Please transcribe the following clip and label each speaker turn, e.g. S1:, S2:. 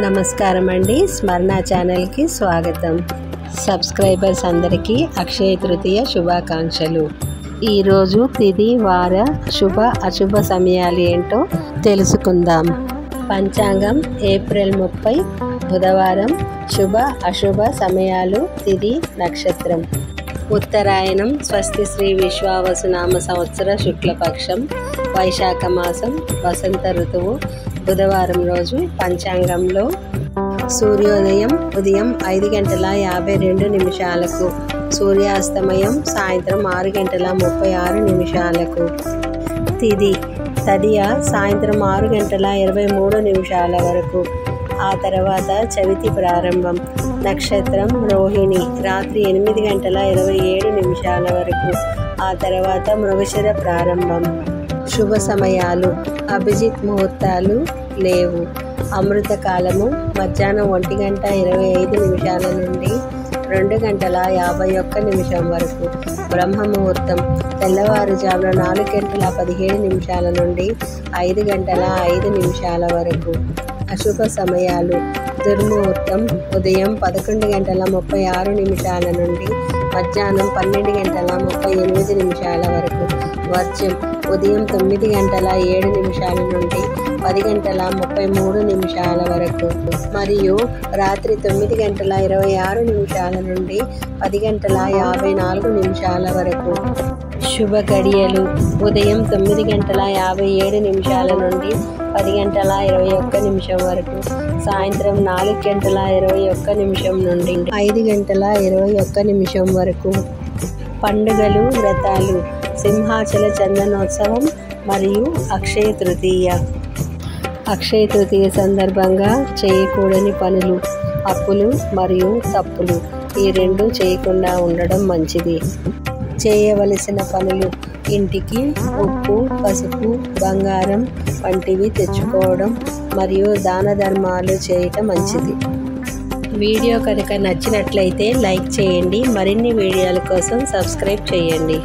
S1: నమస్కారం అండి, స్మరణ ఛానల్కి స్వాగతం. సబ్స్క్రైబర్స్ అందరికీ అక్షయ తృతీయ శుభాకాంక్షలు. ఈరోజు తిథి వార శుభ అశుభ సమయాలు ఏంటో తెలుసుకుందాం. పంచాంగం ఏప్రిల్ 30 బుధవారం. శుభ అశుభ సమయాలు: తిథి నక్షత్రం ఉత్తరాయణం, స్వస్తి శ్రీ విశ్వావసునామ సంవత్సర శుక్లపక్షం, వైశాఖ మాసం, వసంత ఋతువు, బుధవారం రోజు. పంచాంగంలో సూర్యోదయం ఉదయం 5:52 సూర్యాస్తమయం సాయంత్రం 6:36. తిథి తదియ సాయంత్రం 6:23 వరకు. ఆ తర్వాత చవితి ప్రారంభం. నక్షత్రం రోహిణి రాత్రి 8:27 వరకు. ఆ తర్వాత మృగశిర ప్రారంభం. శుభ సమయాలు: అభిజిత్ ముహూర్తాలు లేవు. అమృత కాలము మధ్యాహ్నం 1:25 నుండి 2:51 వరకు. బ్రహ్మ ముహూర్తం తెల్లవారుజామున 4:17 నుండి 5:05 వరకు. అశుభ సమయాలు: దుర్ముహూర్తం ఉదయం 11:36 నుండి మధ్యాహ్నం 12:38 వరకు. వర్జ్యం ఉదయం 9:07 నుండి 10:33 వరకు మరియు రాత్రి 9:26 నుండి 10:54 వరకు. శుభ గడియలు: ఉదయం 9:57 నుండి 10:21 వరకు. సాయంత్రం 4:21 నుండి 5:21 వరకు. పండుగలు వ్రతాలు: సింహాచల చందనోత్సవం మరియు అక్షయ తృతీయ. అక్షయ తృతీయ సందర్భంగా చేయకూడని పనులు: అప్పులు మరియు తప్పులు ఈ రెండు చేయకుండా ఉండడం మంచిది. చేయవలసిన పనులు: ఇంటికి ఉప్పు, పసుపు, బంగారం వంటివి తెచ్చుకోవడం మరియు దాన ధర్మాలు చేయటం మంచిది. వీడియో కనుక నచ్చినట్లయితే లైక్ చేయండి. మరిన్ని వీడియోల కోసం సబ్స్క్రైబ్ చేయండి.